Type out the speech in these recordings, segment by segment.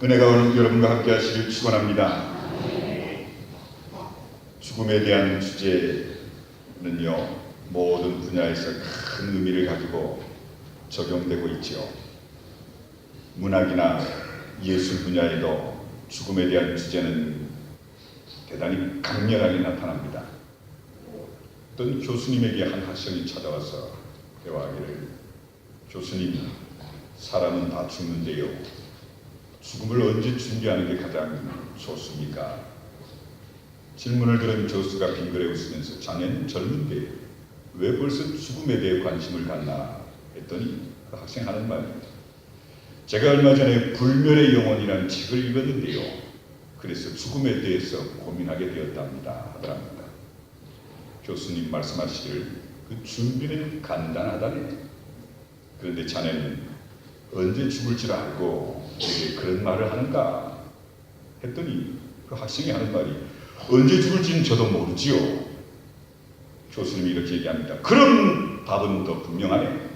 은혜가 오늘 여러분과 함께 하시길 축원합니다. 죽음에 대한 주제는요, 모든 분야에서 큰 의미를 가지고 적용되고 있지요. 문학이나 예술 분야에도 죽음에 대한 주제는 대단히 강렬하게 나타납니다. 어떤 교수님에게 한 학생이 찾아와서 대화하기를, 교수님, 사람은 다 죽는데요, 죽음을 언제 준비하는 게 가장 좋습니까? 질문을 들은 교수가 빙그레 웃으면서, 자네는 젊은데 왜 벌써 죽음에 대해 관심을 갖나 했더니 그 학생 하는 말입니다. 제가 얼마 전에 불멸의 영혼이라는 책을 읽었는데요, 그래서 죽음에 대해서 고민하게 되었답니다 하더랍니다. 교수님 말씀하시기를, 그 준비는 간단하다네. 그런데 자네는 언제 죽을 줄 알고 왜 그런 말을 하는가 했더니 그 학생이 하는 말이, 언제 죽을지는 저도 모르지요. 교수님이 이렇게 얘기합니다. 그럼 답은 더 분명하네.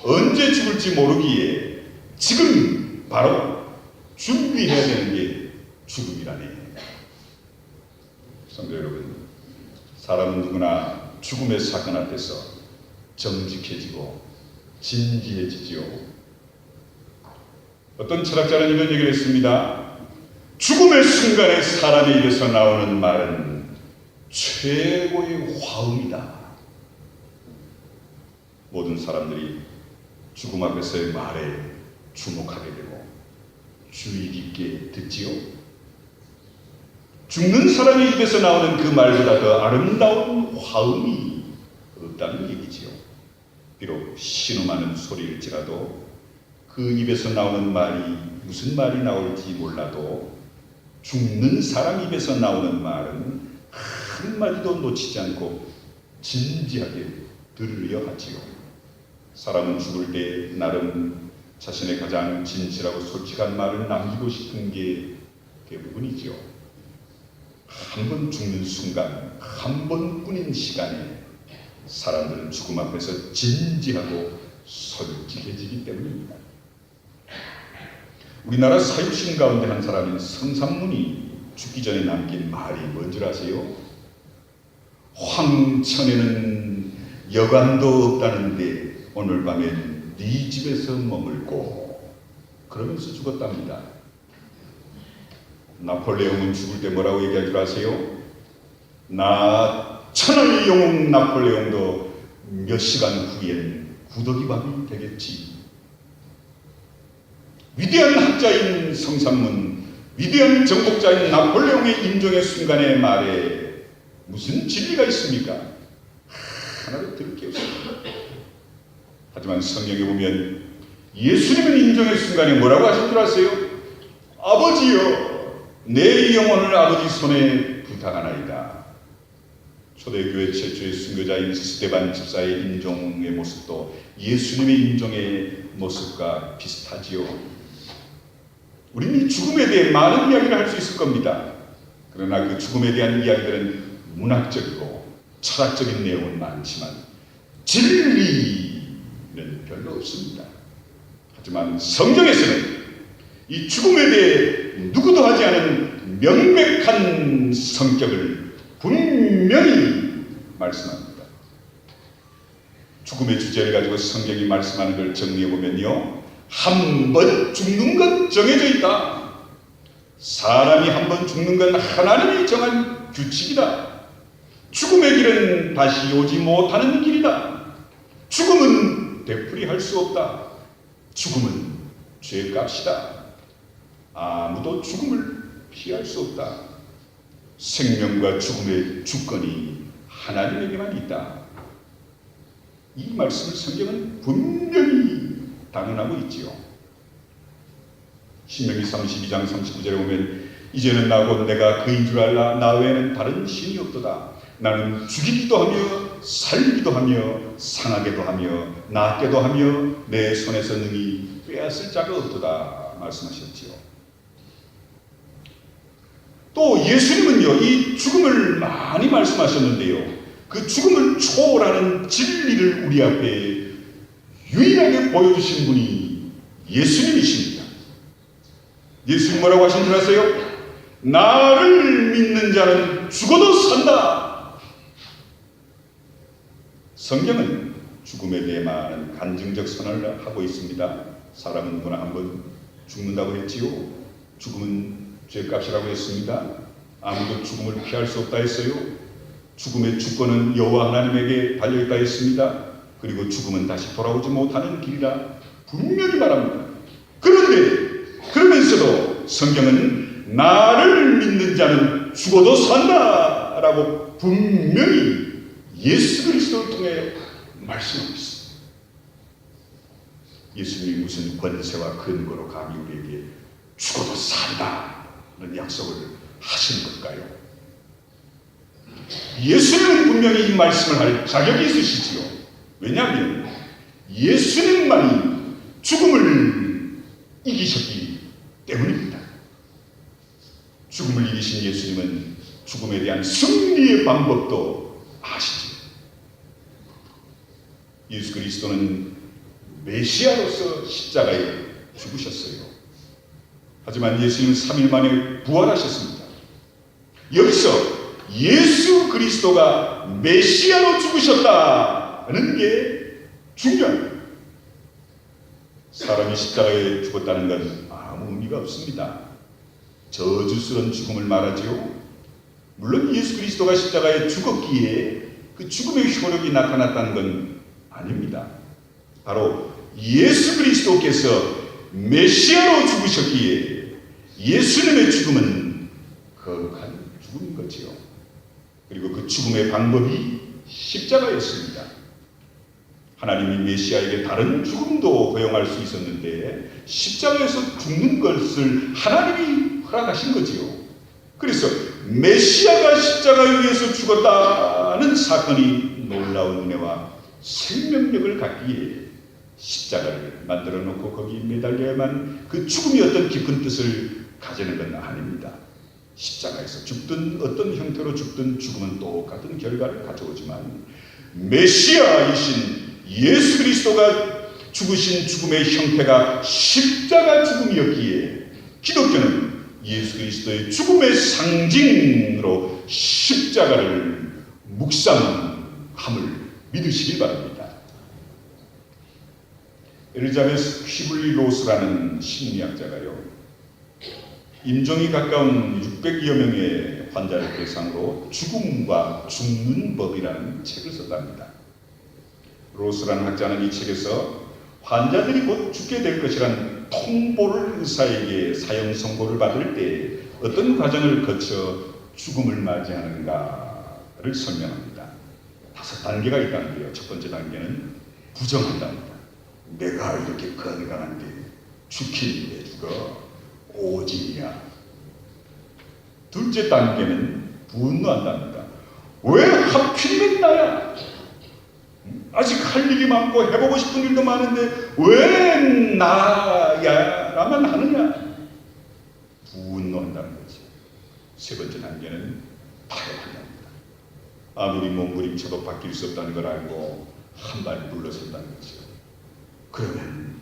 언제 죽을지 모르기에 지금 바로 준비해야 되는 게 죽음이라네. 성도 여러분, 사람은 누구나 죽음의 사건 앞에서 정직해지고 진지해지지요. 어떤 철학자는 이런 얘기를 했습니다. 죽음의 순간에 사람의 입에서 나오는 말은 최고의 화음이다. 모든 사람들이 죽음 앞에서의 말에 주목하게 되고 주의 깊게 듣지요. 죽는 사람의 입에서 나오는 그 말보다 더 아름다운 화음이 없다는 얘기지요. 비록 신음하는 소리일지라도 그 입에서 나오는 말이 무슨 말이 나올지 몰라도 죽는 사람 입에서 나오는 말은 한마디도 놓치지 않고 진지하게 들으려 하지요. 사람은 죽을 때 나름 자신의 가장 진실하고 솔직한 말을 남기고 싶은 게 대부분이지요. 한 번 죽는 순간, 한 번뿐인 시간에 사람들은 죽음 앞에서 진지하고 솔직해지기 때문입니다. 우리나라 사유신 가운데 한 사람인 성삼문이 죽기 전에 남긴 말이 뭔지 아세요? 황천에는 여관도 없다는데 오늘 밤엔 네 집에서 머물고, 그러면서 죽었답니다. 나폴레옹은 죽을 때 뭐라고 얘기할 줄 아세요? 나 천하의 영웅 나폴레옹도 몇 시간 후엔 구더기밥이 되겠지. 위대한 학자인 성삼문, 위대한 정복자인 나폴레옹의 임종의 순간의 말에 무슨 진리가 있습니까? 하나도 들을 게 없습니다. 하지만 성경에 보면 예수님은 임종의 순간에 뭐라고 하신 줄 아세요? 아버지여, 내 영혼을 아버지 손에 부탁하나이다. 초대교회 최초의 순교자인 스데반 집사의 임종의 모습도 예수님의 임종의 모습과 비슷하지요. 우리는 죽음에 대해 많은 이야기를 할 수 있을 겁니다. 그러나 그 죽음에 대한 이야기들은 문학적이고 철학적인 내용은 많지만 진리는 별로 없습니다. 하지만 성경에서는 이 죽음에 대해 누구도 하지 않은 명백한 성격을 분명히 말씀합니다. 죽음의 주제를 가지고 성경이 말씀하는 걸 정리해보면요, 한 번 죽는 건 정해져 있다. 사람이 한 번 죽는 건 하나님이 정한 규칙이다. 죽음의 길은 다시 오지 못하는 길이다. 죽음은 되풀이할 수 없다. 죽음은 죄값이다. 아무도 죽음을 피할 수 없다. 생명과 죽음의 주권이 하나님에게만 있다. 이 말씀을 성경은 분명히 단언하고 있지요. 신명기 32장 39절에 보면, 이제는 나곧 내가 그인 줄 알라. 나 외에는 다른 신이 없도다. 나는 죽이기도 하며 살리기도 하며 상하게도 하며 낫게도 하며 내 손에서 능히 빼앗을 자가 없도다 말씀하셨지요. 또 예수님은요, 이 죽음을 많이 말씀하셨는데요, 그 죽음을 초월하는 진리를 우리 앞에 유일하게 보여주신 분이 예수님이십니다. 예수님 뭐라고 하신 줄 아세요? 나를 믿는 자는 죽어도 산다. 성경은 죽음에 대해 많은 간증적 선언을 하고 있습니다. 사람은 누구나 한번 죽는다고 했지요. 죽음은 죄값이라고 했습니다. 아무도 죽음을 피할 수 없다 했어요. 죽음의 주권은 여호와 하나님에게 달려있다 했습니다. 그리고 죽음은 다시 돌아오지 못하는 길이라 분명히 말합니다. 그러면서도 성경은 나를 믿는 자는 죽어도 산다 라고 분명히 예수 그리스도를 통해 말씀하고 있습니다. 예수님이 무슨 권세와 근거로 감히 우리에게 죽어도 산다는 약속을 하신 걸까요? 예수님은 분명히 이 말씀을 할 자격이 있으시지요. 왜냐하면 예수님만이 죽음을 이기셨기 때문입니다. 죽음을 이기신 예수님은 죽음에 대한 승리의 방법도 아시죠. 예수 그리스도는 메시아로서 십자가에 죽으셨어요. 하지만 예수님은 3일 만에 부활하셨습니다. 여기서 예수 그리스도가 메시아로 죽으셨다는 게 중요합니다. 사람이 십자가에 죽었다는 건 아무 의미가 없습니다. 저주스러운 죽음을 말하지요. 물론 예수 그리스도가 십자가에 죽었기에 그 죽음의 효력이 나타났다는 건 아닙니다. 바로 예수 그리스도께서 메시아로 죽으셨기에 예수님의 죽음은 거룩한 죽음인 거지요. 그리고 그 죽음의 방법이 십자가였습니다. 하나님이 메시아에게 다른 죽음도 허용할 수 있었는데 십자가에서 죽는 것을 하나님이 허락하신 거지요. 그래서 메시아가 십자가 위에서 죽었다는 사건이 놀라운 은혜와 생명력을 갖기에 십자가를 만들어 놓고 거기 매달려야만 그 죽음이 어떤 깊은 뜻을 가지는 건 아닙니다. 십자가에서 죽든 어떤 형태로 죽든 죽음은 똑같은 결과를 가져오지만 메시아이신 예수 그리스도가 죽으신 죽음의 형태가 십자가 죽음이었기에 기독교는 예수 그리스도의 죽음의 상징으로 십자가를 묵상함을 믿으시길 바랍니다. 엘리자베스 퀴블리 로스라는 심리학자가요, 임종이 가까운 600여 명의 환자를 대상으로 죽음과 죽는 법이라는 책을 썼답니다. 로스라는 학자는 이 책에서 환자들이 곧 죽게 될 것이란 통보를 의사에게 사형 선고를 받을 때 어떤 과정을 거쳐 죽음을 맞이하는가를 설명합니다. 5단계가 있다는데요. 첫 번째 단계는 부정한답니다. 내가 이렇게 건강한데 죽기는데 죽어 오진이야. 둘째 단계는 분노한답니다. 왜 하필이면 나야? 아직 할 일이 많고 해보고 싶은 일도 많은데 왜 나야라만 하느냐? 분노한다는 거지. 세 번째 단계는 타협한답니다. 아무리 몸부림쳐도 바뀔 수 없다는 걸 알고 한 발 물러선다는 거죠. 그러면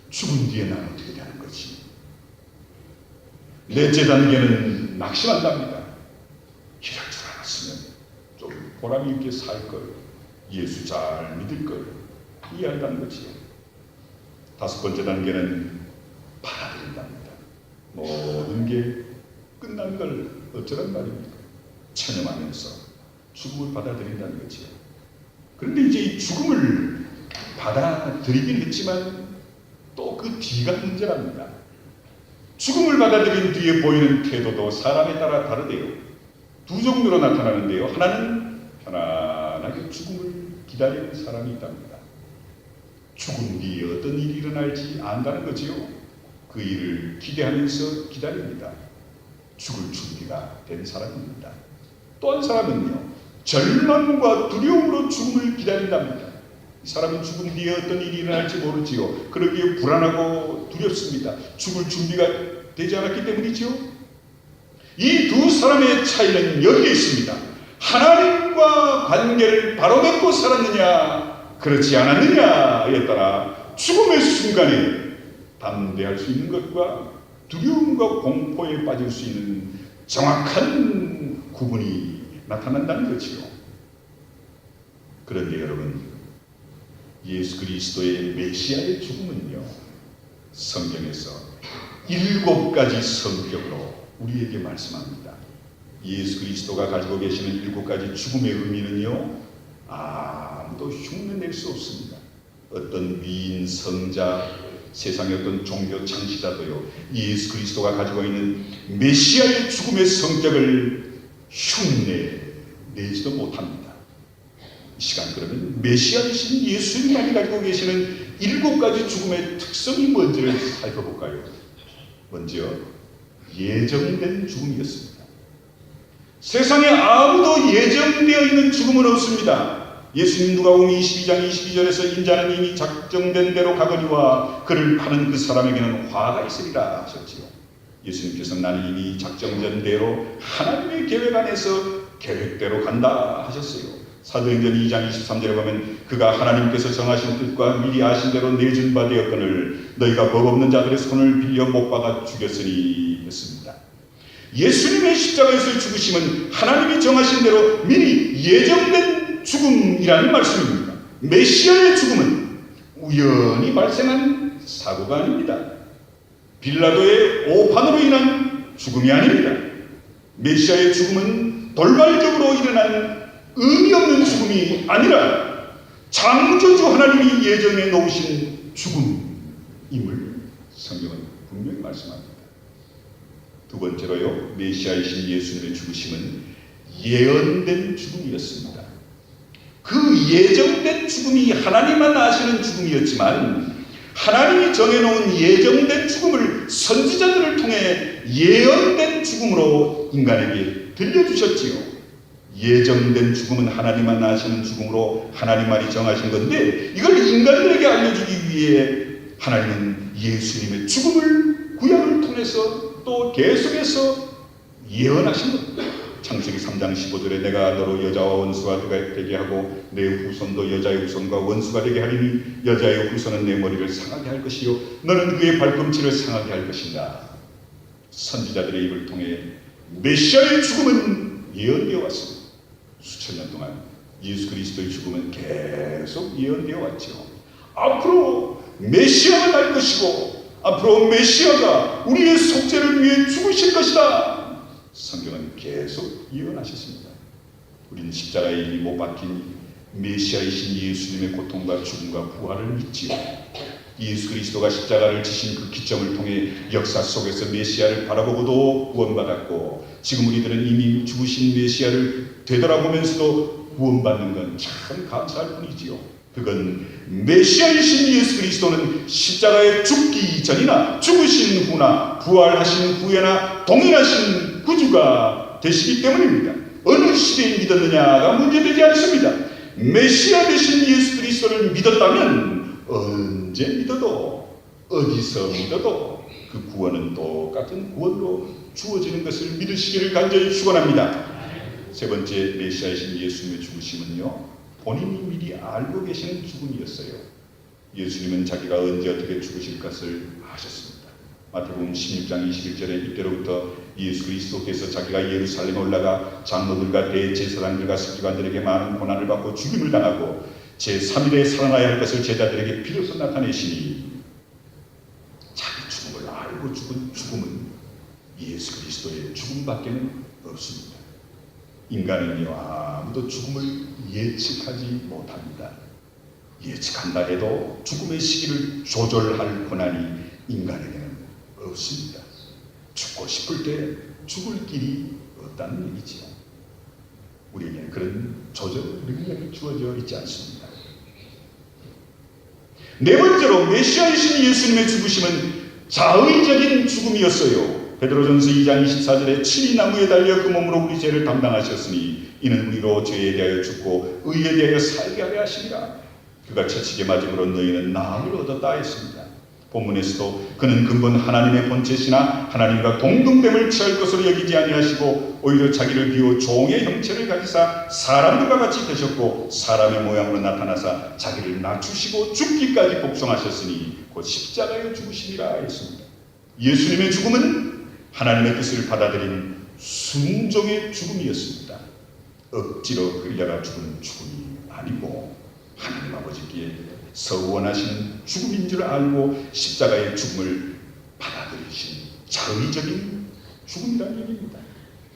죽은 뒤에 난 어떻게 되는 거지? 넷째 단계는 낙심한답니다. 이럴 줄 알았으면 좀 보람 있게 살 걸, 예수 잘 믿을 걸 이해한다는 거지요. 다섯 번째 단계는 받아들인답니다. 모든 게 끝난 걸 어쩌란 말입니까? 체념하면서 죽음을 받아들인다는 거지요. 그런데 이제 이 죽음을 받아들이긴 했지만 또 그 뒤가 문제랍니다. 죽음을 받아들인 뒤에 보이는 태도도 사람에 따라 다르대요. 두 종류로 나타나는데요. 하나는 편안하게 죽음을 기다리는 사람이 있답니다. 죽음 뒤에 어떤 일이 일어날지 안다는 거지요. 그 일을 기대하면서 기다립니다. 죽을 준비가 된 사람입니다. 또 한 사람은요, 절망과 두려움으로 죽음을 기다린답니다. 이 사람은 죽음 뒤에 어떤 일이 일어날지 모르지요. 그러기에 불안하고 두렵습니다. 죽을 준비가 되지 않았기 때문이지요. 이 두 사람의 차이는 여기에 있습니다. 하나님과 관계를 바로 맺고 살았느냐 그렇지 않았느냐에 따라 죽음의 순간에 담대할 수 있는 것과 두려움과 공포에 빠질 수 있는 정확한 구분이 나타난다는 것이요. 그런데 여러분, 예수 그리스도의 메시아의 죽음은요, 성경에서 7가지 성격으로 우리에게 말씀합니다. 예수 그리스도가 가지고 계시는 7가지 죽음의 의미는요, 아무도 흉내낼 수 없습니다. 어떤 위인, 성자, 세상의 어떤 종교 창시자도요, 예수 그리스도가 가지고 있는 메시아의 죽음의 성격을 흉내내지도 못합니다. 이 시간 그러면 메시아이신 예수님만이 가지고 계시는 7가지 죽음의 특성이 뭔지를 살펴볼까요? 먼저 예정된 죽음이었습니다. 세상에 아무도 예정되어 있는 죽음은 없습니다. 예수님 누가복음 22장 22절에서 인자는 이미 작정된 대로 가거니와 그를 파는 그 사람에게는 화가 있으리라 하셨지요. 예수님께서 나는 이미 작정된 대로 하나님의 계획 안에서 계획대로 간다 하셨어요. 사도행전 2장 23절에 보면 그가 하나님께서 정하신 뜻과 미리 아신 대로 내준 바 되었거늘 너희가 법 없는 자들의 손을 빌려 못 박아 죽였으니 했습니다. 예수님의 십자가에서 죽으심은 하나님이 정하신 대로 미리 예정된 죽음이라는 말씀입니다. 메시아의 죽음은 우연히 발생한 사고가 아닙니다. 빌라도의 오판으로 인한 죽음이 아닙니다. 메시아의 죽음은 돌발적으로 일어난 의미 없는 죽음이 아니라 창조주 하나님이 예정해 놓으신 죽음임을 성경은 분명히 말씀합니다. 두 번째로요, 메시아이신 예수님의 죽으심은 예언된 죽음이었습니다. 그 예정된 죽음이 하나님만 아시는 죽음이었지만 하나님이 정해놓은 예정된 죽음을 선지자들을 통해 예언된 죽음으로 인간에게 들려주셨지요. 예정된 죽음은 하나님만 아시는 죽음으로 하나님만이 정하신 건데 이걸 인간들에게 알려주기 위해 하나님은 예수님의 죽음을 구약을 통해서 또 계속해서 예언하신 겁니다. 창세기 3장 15절에 내가 너로 여자와 원수가 되게 하고 내 후손도 여자의 후손과 원수가 되게 하리니 여자의 후손은 내 머리를 상하게 할 것이요 너는 그의 발꿈치를 상하게 할 것인가. 선지자들의 입을 통해 메시아의 죽음은 예언되어 왔습니다. 수천 년 동안 예수 그리스도의 죽음은 계속 예언되어 왔죠. 앞으로 메시아가 날 것이고 앞으로 메시아가 우리의 속죄를 위해 죽으실 것이다. 성경은 계속 예언하셨습니다. 우리는 십자가에 이미 못 박힌 메시아이신 예수님의 고통과 죽음과 부활을 믿지요. 예수 그리스도가 십자가를 지신 그 기점을 통해 역사 속에서 메시아를 바라보고도 구원받았고 지금 우리들은 이미 죽으신 메시아를 되돌아보면서도 구원받는 건 참 감사할 뿐이지요. 그건 메시아이신 예수 그리스도는 십자가에 죽기 전이나 죽으신 후나 부활하신 후에나 동일하신 구주가 되시기 때문입니다. 어느 시대에 믿었느냐가 문제되지 않습니다. 메시아 되신 예수 그리스도를 믿었다면 언제 믿어도 어디서 믿어도 그 구원은 똑같은 구원으로 주어지는 것을 믿으시기를 간절히 축원합니다. 세 번째, 메시아이신 예수님의 죽으심은요 본인이 미리 알고 계시는 죽음이었어요. 예수님은 자기가 언제 어떻게 죽으실 것을 아셨습니다. 마태복음 16장 21절에 이때로부터 예수 그리스도께서 자기가 예루살렘에 올라가 장로들과 대제사장들과 서기관들에게 많은 고난을 받고 죽임을 당하고 제3일에 살아나야 할 것을 제자들에게 비로소 나타내시니 자기 죽음을 알고 죽은 죽음은 예수 그리스도의 죽음밖에는 없습니다. 인간은요 아무도 죽음을 예측하지 못합니다. 예측한다 해도 죽음의 시기를 조절할 권한이 인간에게는 없습니다. 죽고 싶을 때 죽을 길이 없다는 얘기지요. 우리에게는 그런 조절 능력이 주어져 있지 않습니다. 네 번째로 메시아이신 예수님의 죽으심은 자의적인 죽음이었어요. 베드로전서 2장 24절에 친히 나무에 달려 그 몸으로 우리 죄를 담당하셨으니 이는 우리로 죄에 대하여 죽고 의에 대하여 살게 하려 하시니라. 그가 채찍에 맞음으로 너희는 나음을 얻었다 했습니다. 본문에서도 그는 근본 하나님의 본체시나 하나님과 동등됨을 취할 것으로 여기지 아니하시고 오히려 자기를 비워 종의 형체를 가지사 사람들과 같이 되셨고 사람의 모양으로 나타나사 자기를 낮추시고 죽기까지 복종하셨으니 곧 십자가에 죽으심이라 했습니다. 예수님의 죽음은 하나님의 뜻을 받아들인 순종의 죽음이었습니다. 억지로 끌려가 죽은 죽음이 아니고 하나님 아버지께 서원하시는 죽음인 줄 알고 십자가의 죽음을 받아들이신 자의적인 죽음이라는 얘기입니다.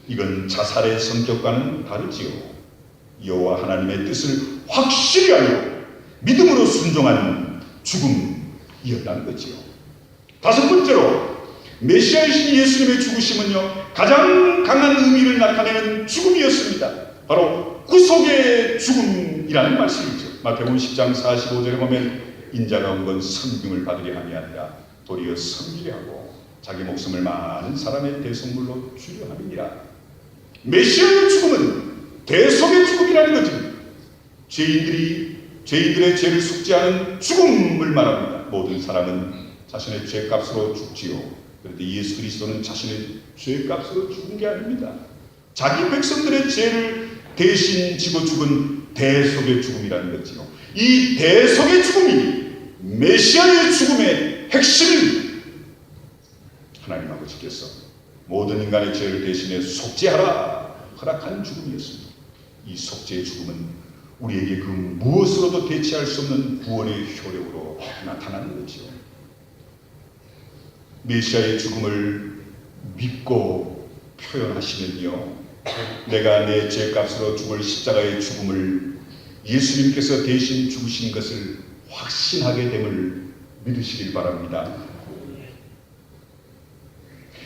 이건 자살의 성격과는 다르지요. 여호와 하나님의 뜻을 확실히 알고 믿음으로 순종한 죽음이었다는 거지요. 다섯 번째로 메시아이신 예수님의 죽으심은요, 가장 강한 의미를 나타내는 죽음이었습니다. 바로 구속의 죽음이라는 말씀이죠. 마태복음 10장 45절에 보면 인자가 온 건 섬김을 받으려 함이 아니라 도리어 섬기려 하고 자기 목숨을 많은 사람의 대속물로 주려 함이니라. 메시아의 죽음은 대속의 죽음이라는 거죠. 죄인들의 죄를 속죄하는 죽음을 말합니다. 모든 사람은 자신의 죄값으로 죽지요. 그런데 예수 그리스도는 자신의 죄값으로 죽은 게 아닙니다. 자기 백성들의 죄를 대신 지고 죽은 대속의 죽음이라는 거지요. 이 대속의 죽음이 메시아의 죽음의 핵심입니다. 하나님 아버지께서 모든 인간의 죄를 대신해 속죄하라 허락한 죽음이었습니다. 이 속죄의 죽음은 우리에게 그 무엇으로도 대체할 수 없는 구원의 효력으로 나타나는 거지요. 메시아의 죽음을 믿고 표현하시면요, 내가 내 죄값으로 죽을 십자가의 죽음을 예수님께서 대신 죽으신 것을 확신하게 됨을 믿으시길 바랍니다.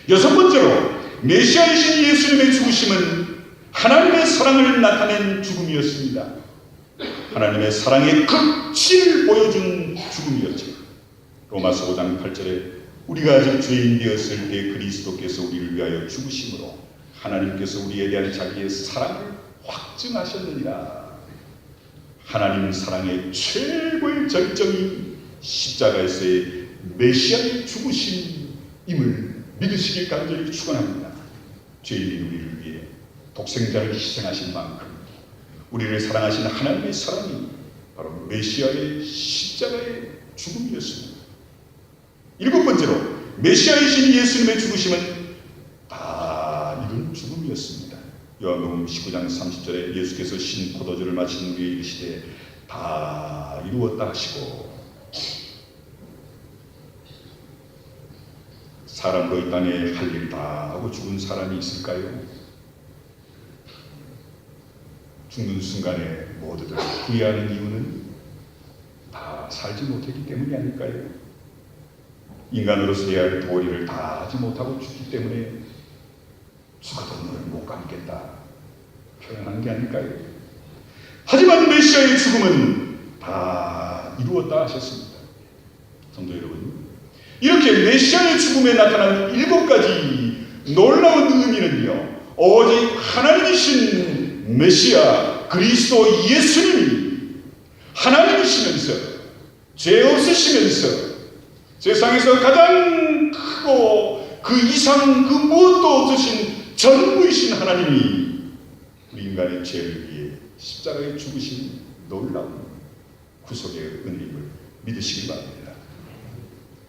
여섯 번째로 메시아이신 예수님의 죽으심은 하나님의 사랑을 나타낸 죽음이었습니다. 하나님의 사랑의 극치를 보여준 죽음이었죠. 로마서 5장 8절에 우리가 아직 죄인 되었을 때 그리스도께서 우리를 위하여 죽으심으로 하나님께서 우리에 대한 자기의 사랑을 확증하셨느니라. 하나님 사랑의 최고의 절정이 십자가에서의 메시아의 죽으심임을 믿으시길 간절히 축원합니다. 죄인인 우리를 위해 독생자를 희생하신 만큼 우리를 사랑하신 하나님의 사랑이 바로 메시아의 십자가의 죽음이었습니다. 일곱 번째로 메시아이신 예수님의 죽으심은 다 이룬 죽음이었습니다. 요한복음 19장 30절에 예수께서 신 포도주를 마신 후에 이르시되 다 이루었다 하시고, 사람으로 이 땅에 할 일 다 하고 죽은 사람이 있을까요? 죽는 순간에 모두들 후회하는 이유는 다 살지 못했기 때문이 아닐까요? 인간으로서 해야 할 도리를 다 하지 못하고 죽기 때문에 죽어도 너를 못 감겠다 표현한 게 아닐까요? 하지만 메시아의 죽음은 다 이루었다 하셨습니다. 성도 여러분, 이렇게 메시아의 죽음에 나타난 7가지 놀라운 의미는요, 오직 하나님이신 메시아 그리스도 예수님이 하나님이시면서 죄 없으시면서 세상에서 가장 크고 그 이상 그 무엇도 없으신 전부이신 하나님이 우리 인간의 죄를 위해 십자가에 죽으신 놀라운 구속의 은혜임을 믿으시기 바랍니다.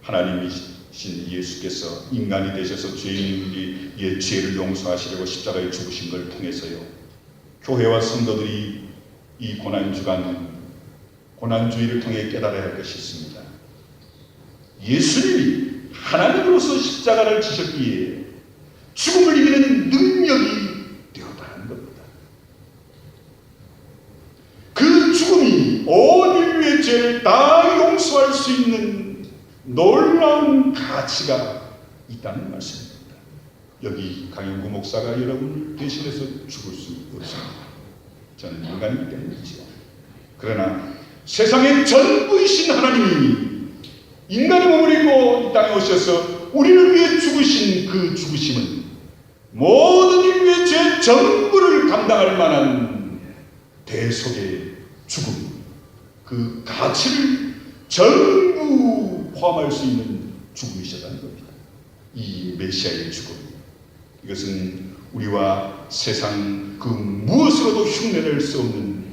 하나님이신 예수께서 인간이 되셔서 죄인 우리의 죄를 용서하시려고 십자가에 죽으신 걸 통해서요, 교회와 성도들이 이 고난주간 고난주의를 통해 깨달아야 할 것이 있습니다. 예수님이 하나님으로서 십자가를 지셨기에 죽음을 이기는 능력이 되었다는 겁니다. 그 죽음이 온 인류의 죄를 다 용서할 수 있는 놀라운 가치가 있다는 말씀입니다. 여기 강영구 목사가 여러분을 대신해서 죽을 수 없습니다. 저는 인간이기 때문이지요. 그러나 세상의 전부이신 하나님이 인간의 몸을 입고 이 땅에 오셔서 우리를 위해 죽으신 그 죽으심은 모든 인류의 죄 전부를 감당할 만한 대속의 죽음, 그 가치를 전부 포함할 수 있는 죽음이셨다는 겁니다. 이 메시아의 죽음, 이것은 우리와 세상 그 무엇으로도 흉내낼 수 없는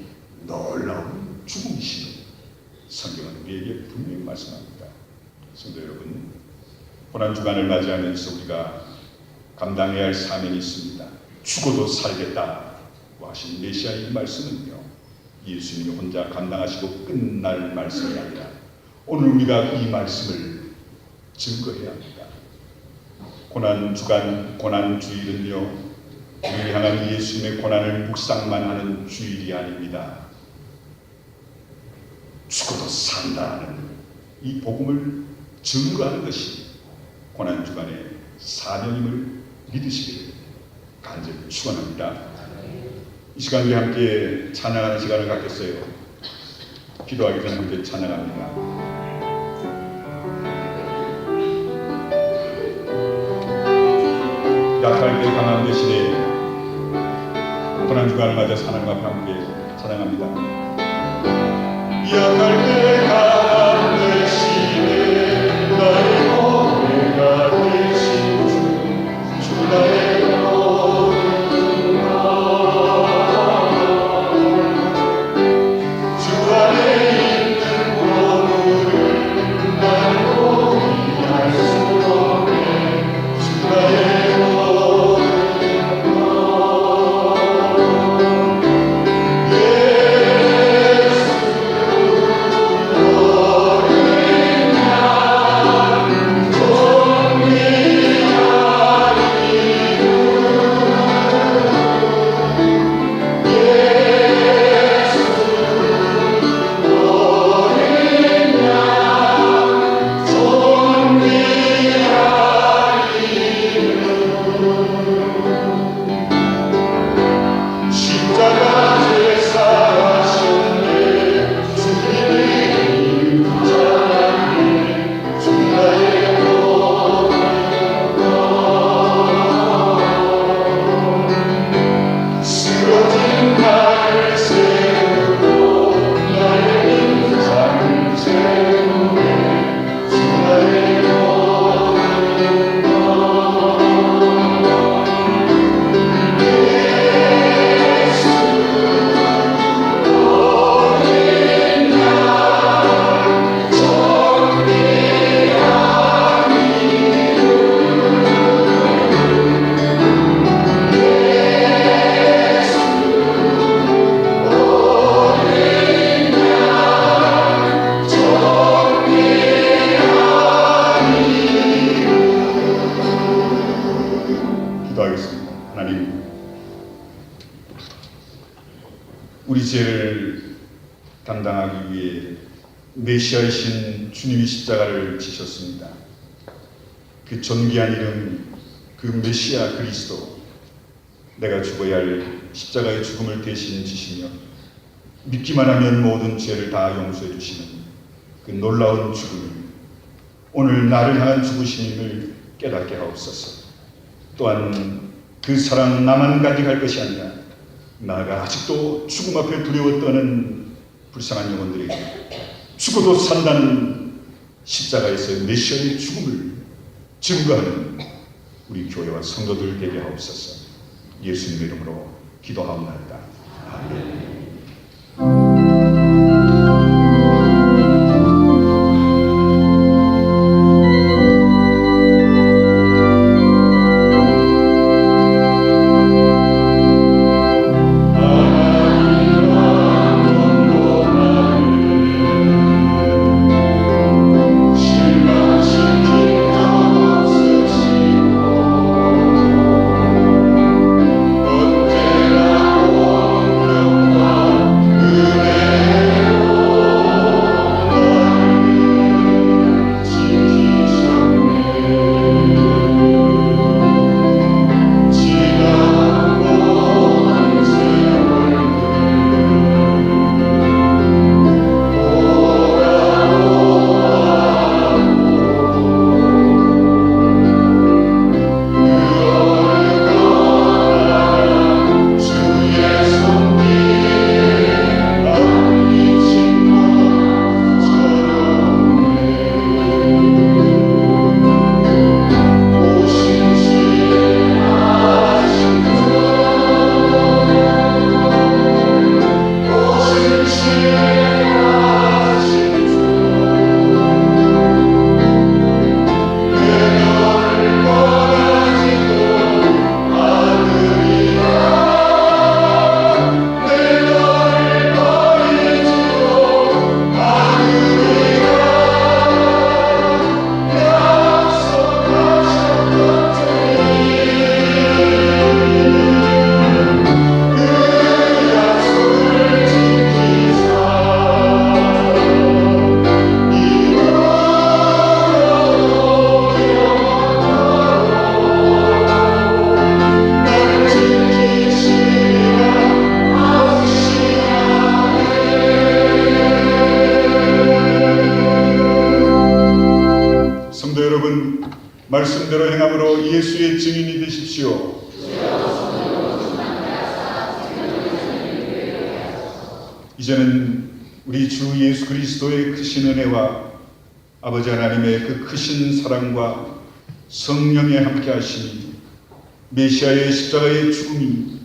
놀라운 죽음이심을 성경은 우리에게 분명히 말씀합니다. 성도 여러분, 고난주간을 맞이하면서 우리가 감당해야 할 사명이 있습니다. 죽어도 살겠다고 하신 메시아의 말씀은요, 예수님이 혼자 감당하시고 끝날 말씀이 아니라 오늘 우리가 이 말씀을 증거해야 합니다. 고난주간, 고난주일은요, 우리를 향한 예수님의 고난을 묵상만 하는 주일이 아닙니다. 죽어도 산다는 이 복음을 증거하는 것이 고난주간의 사명임을 믿으시기를 간절히 축원합니다. 이 시간 우리 함께 찬양하는 시간을 갖겠어요. 기도하기 전에 함께 찬양합니다. 약할 때 강함 대신에 고난주간을 맞아 하나님 앞에 함께 찬양합니다. 약할 때 강함 대신에 나의 노래가 되신 주 나의 우리 죄를 담당하기 위해 메시아이신 주님이 십자가를 지셨습니다. 그 존귀한 이름, 그 메시아 그리스도, 내가 죽어야 할 십자가의 죽음을 대신 지시며 믿기만 하면 모든 죄를 다 용서해 주시는 그 놀라운 죽음을, 오늘 나를 향한 죽으심을 깨닫게 하옵소서. 또한 그 사랑 나만 간직할 것이 아니라 나가 아직도 죽음 앞에 두려워 떠는 불쌍한 영혼들에게 죽어도 산다는 십자가에서의 메시아의 죽음을 증거하는 우리 교회와 성도들 되게 하옵소서. 예수님의 이름으로 기도하옵나이다. 아멘. 말씀대로 행함으로 예수의 증인이 되십시오. 이제는 우리 주 예수 그리스도의 크신 은혜와 아버지 하나님의 그 크신 사랑과 성령의 함께 하심이, 메시아의 십자가의 죽음이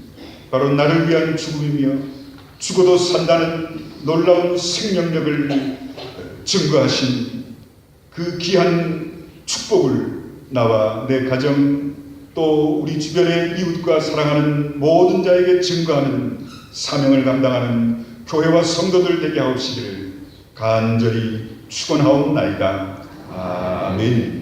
바로 나를 위한 죽음이며 죽어도 산다는 놀라운 생명력을 증거하신 그 귀한 축복을 나와 내 가정 또 우리 주변의 이웃과 사랑하는 모든 자에게 증거하는 사명을 감당하는 교회와 성도들 되게 하옵시기를 간절히 축원하옵나이다. 아멘.